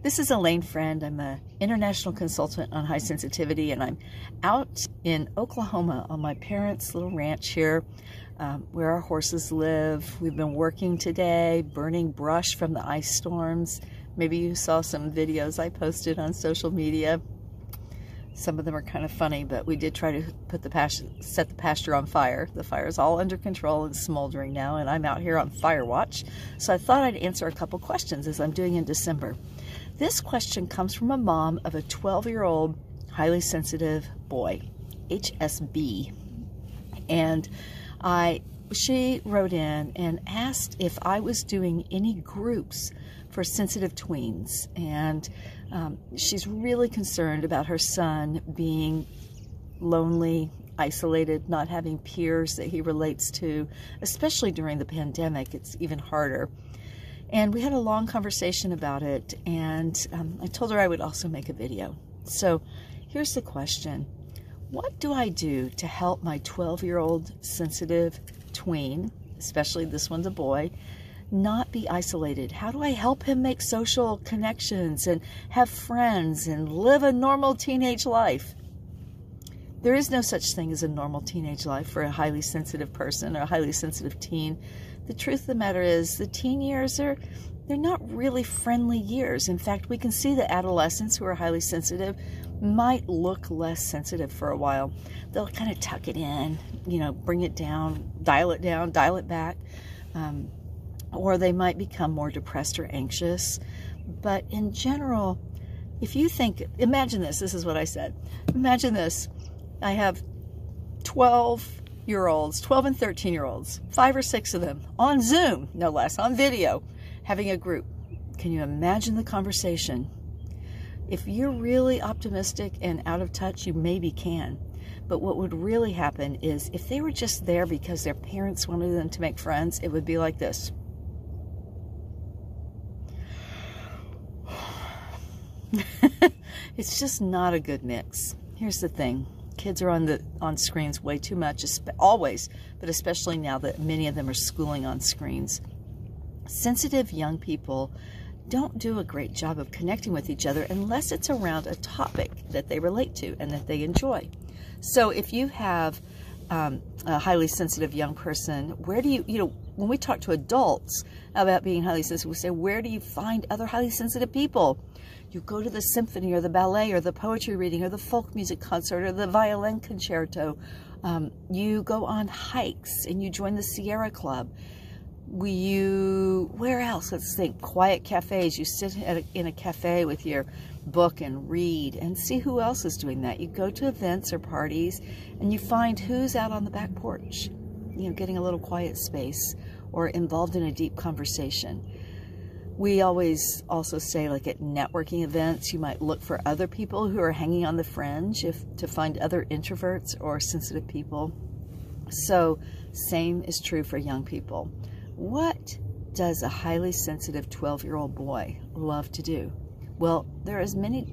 This is Alane Freund. I'm an international consultant on high sensitivity, and I'm out in Oklahoma on my parents' little ranch here where our horses live. We've been working today, burning brush from the ice storms. Maybe you saw some videos I posted on social media. Some of them are kind of funny, but we did try to set the pasture on fire. The fire is all under control and smoldering now, and I'm out here on fire watch. So I thought I'd answer a couple questions as I'm doing in December. This question comes from a mom of a 12-year-old highly sensitive boy, HSB. And she wrote in and asked if I was doing any groups for sensitive tweens. And she's really concerned about her son being lonely, isolated, not having peers that he relates to, especially during the pandemic. It's even harder. And we had a long conversation about it, and I told her I would also make a video. So here's the question. What do I do to help my 12-year-old sensitive tween, especially this one's a boy, not be isolated? How do I help him make social connections and have friends and live a normal teenage life? There is no such thing as a normal teenage life for a highly sensitive person or a highly sensitive teen. The truth of the matter is the teen years they're not really friendly years. In fact, we can see that adolescents who are highly sensitive might look less sensitive for a while. They'll kind of tuck it in, bring it down, dial it back. Or they might become more depressed or anxious. But in general, if you imagine this is what I said. Imagine this. I have 12-year-olds, 12 and 13-year-olds, 5 or 6 of them on Zoom, no less, on video, having a group. Can you imagine the conversation? If you're really optimistic and out of touch, you maybe can. But what would really happen is if they were just there because their parents wanted them to make friends, it would be like this. It's just not a good mix. Here's the thing. Kids are on screens way too much, always, but especially now that many of them are schooling on screens. Sensitive young people don't do a great job of connecting with each other unless it's around a topic that they relate to and that they enjoy. So if you have a highly sensitive young person, where do you when we talk to adults about being highly sensitive, we say, where do you find other highly sensitive people? You go to the symphony or the ballet or the poetry reading or the folk music concert or the violin concerto. You go on hikes and you join the Sierra Club. Where else? Let's think. Quiet cafes. You sit in a cafe with your book and read and see who else is doing that. You go to events or parties and you find who's out on the back porch, getting a little quiet space or involved in a deep conversation. We always also say, like at networking events, you might look for other people who are hanging on the fringe to find other introverts or sensitive people. So same is true for young people. What does a highly sensitive 12-year-old boy love to do? Well, there are as many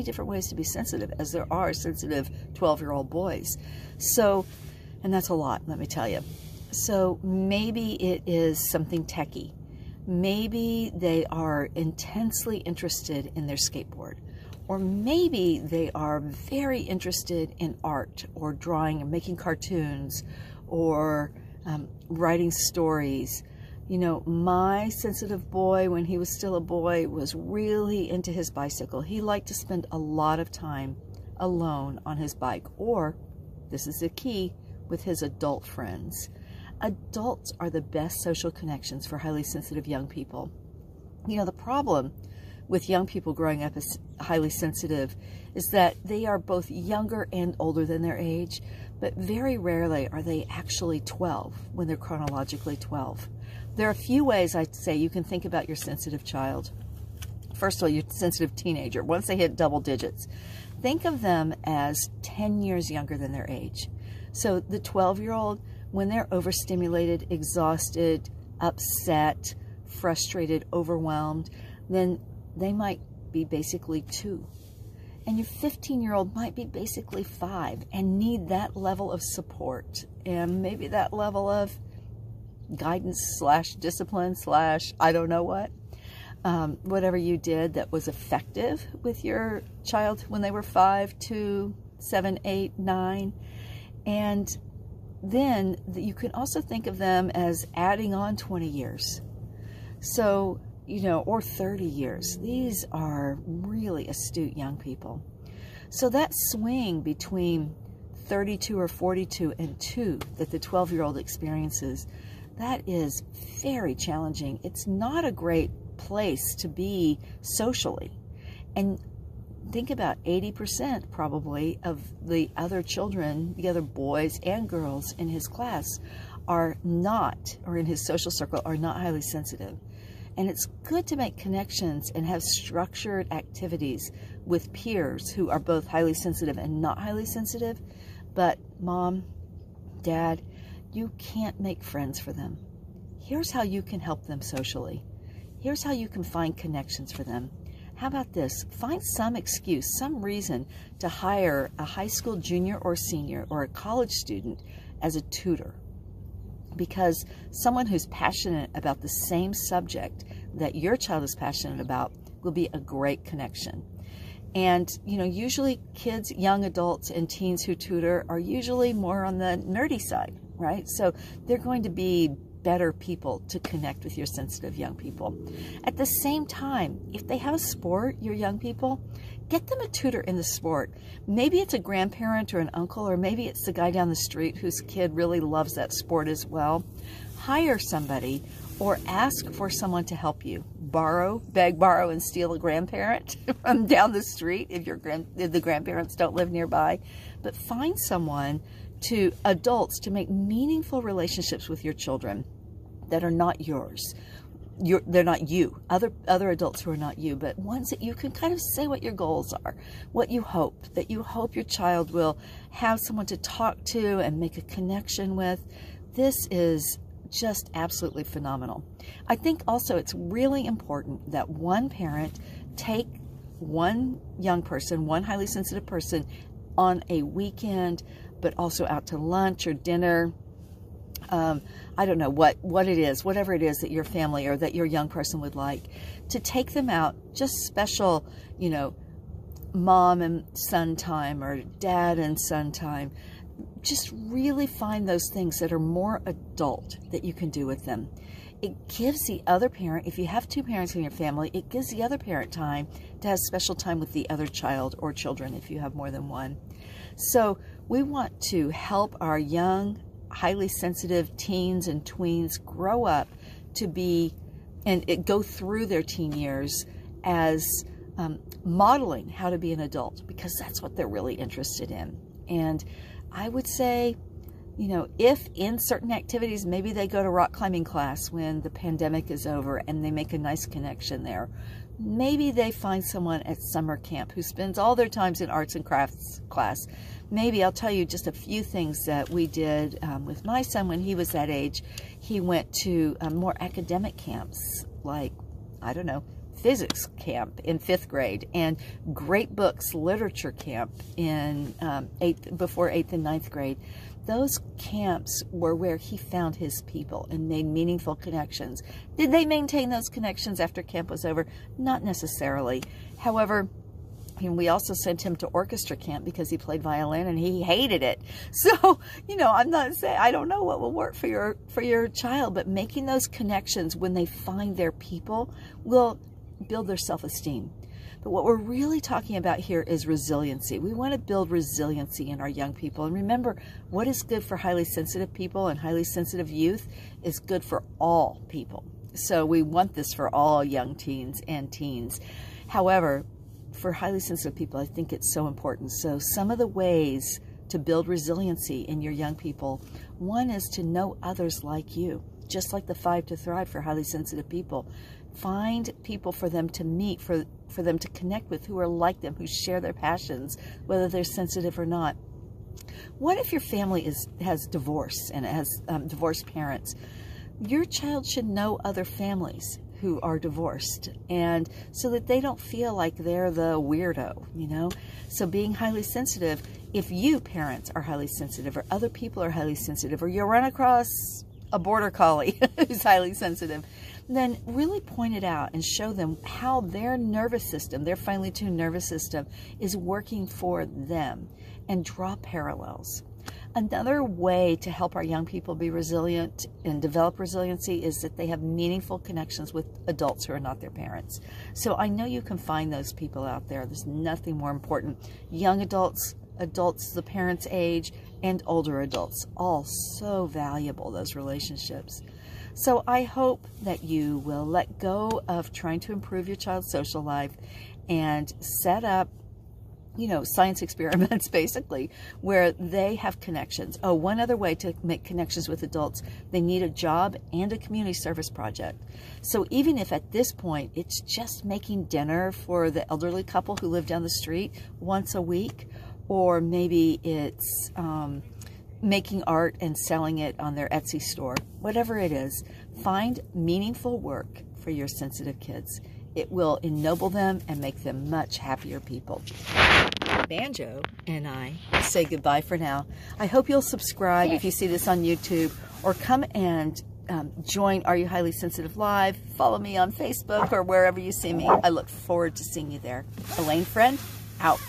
different ways to be sensitive as there are sensitive 12-year-old boys. So, and that's a lot, let me tell you. So maybe it is something techie. Maybe they are intensely interested in their skateboard. Or maybe they are very interested in art or drawing and making cartoons or writing stories. My sensitive boy, when he was still a boy, was really into his bicycle. He liked to spend a lot of time alone on his bike, or, this is the key, with his adult friends. Adults are the best social connections for highly sensitive young people. The problem with young people growing up as highly sensitive is that they are both younger and older than their age, but very rarely are they actually 12 when they're chronologically 12. There are a few ways I'd say you can think about your sensitive child. First of all, your sensitive teenager, once they hit double digits, think of them as 10 years younger than their age. So the 12-year-old, when they're overstimulated, exhausted, upset, frustrated, overwhelmed, then they might be basically 2. And your 15-year-old might be basically 5 and need that level of support and maybe that level of guidance / discipline / I don't know what. whatever you did that was effective with your child when they were 5, 2, 7, 8, 9. And then you can also think of them as adding on 20 years. So, you know, or 30 years. These are really astute young people. So that swing between 32 or 42 and 2 that the 12-year-old experiences, that is very challenging. It's not a great place to be socially. And think about 80% probably of the other children, the other boys and girls in his class are not, or in his social circle, are not highly sensitive. And it's good to make connections and have structured activities with peers who are both highly sensitive and not highly sensitive. But mom, dad, you can't make friends for them. Here's how you can help them socially. Here's how you can find connections for them. How about this? Find some excuse, some reason to hire a high school junior or senior or a college student as a tutor. Because someone who's passionate about the same subject that your child is passionate about will be a great connection. And, you know, usually kids, young adults, and teens who tutor are usually more on the nerdy side, right? So they're going to be better people to connect with your sensitive young people. At the same time, if they have a sport, your young people, get them a tutor in the sport. Maybe it's a grandparent or an uncle, or maybe it's the guy down the street whose kid really loves that sport as well. Hire somebody or ask for someone to help you. Beg, borrow, and steal a grandparent from down the street if the grandparents don't live nearby. But find someone adults to make meaningful relationships with your children that are not yours. They're not you, other adults who are not you, but ones that you can kind of say what your goals are, what you hope, that you hope your child will have someone to talk to and make a connection with. This is just absolutely phenomenal. I think also it's really important that one parent take one young person, one highly sensitive person on a weekend, but also out to lunch or dinner. I don't know what it is, whatever it is that your family or that your young person would like, to take them out, just special, you know, mom and son time or dad and son time. Just really find those things that are more adult that you can do with them. It gives the other parent, if you have two parents in your family, it gives the other parent time to have special time with the other child or children if you have more than one. So we want to help our young, highly sensitive teens and tweens grow up to be, and go through their teen years as modeling how to be an adult, because that's what they're really interested in. And I would say, you know, if in certain activities, maybe they go to rock climbing class when the pandemic is over and they make a nice connection there. Maybe they find someone at summer camp who spends all their times in arts and crafts class. Maybe I'll tell you just a few things that we did with my son when he was that age. He went to more academic camps, like, I don't know, physics camp in 5th grade, and great books literature camp in before 8th and 9th grade. Those camps were where he found his people and made meaningful connections. Did they maintain those connections after camp was over? Not necessarily. However, we also sent him to orchestra camp because he played violin and he hated it. So, you know, I'm not saying, I don't know what will work for your child, but making those connections when they find their people will build their self-esteem. But what we're really talking about here is resiliency. We want to build resiliency in our young people. And remember, what is good for highly sensitive people and highly sensitive youth is good for all people. So we want this for all young teens and teens. However, for highly sensitive people, I think it's so important. So some of the ways to build resiliency in your young people, one is to know others like you, just like the 5 to Thrive for highly sensitive people. Find people for them to meet, for them to connect with, who are like them, who share their passions, whether they're sensitive or not. What if your family has divorce and it has divorced parents? Your child should know other families who are divorced, and so that they don't feel like they're the weirdo, you know? So being highly sensitive, if you parents are highly sensitive or other people are highly sensitive, or you run across a border collie who's highly sensitive, then really point it out and show them how their nervous system, their finely tuned nervous system, is working for them, and draw parallels. Another way to help our young people be resilient and develop resiliency is that they have meaningful connections with adults who are not their parents. So I know you can find those people out there. There's nothing more important. Young adults, adults the parents' age, and older adults, all so valuable, those relationships. So I hope that you will let go of trying to improve your child's social life and set up, you know, science experiments basically, where they have connections. Oh, one other way to make connections with adults, they need a job and a community service project. So even if at this point it's just making dinner for the elderly couple who live down the street once a week, or maybe it's making art and selling it on their Etsy store, whatever it is, find meaningful work for your sensitive kids. It will ennoble them and make them much happier people. Banjo and I say goodbye for now. I hope you'll subscribe if you see this on YouTube, or come and join Are You Highly Sensitive Live. Follow me on Facebook or wherever you see me. I look forward to seeing you there. Alane Friend, out.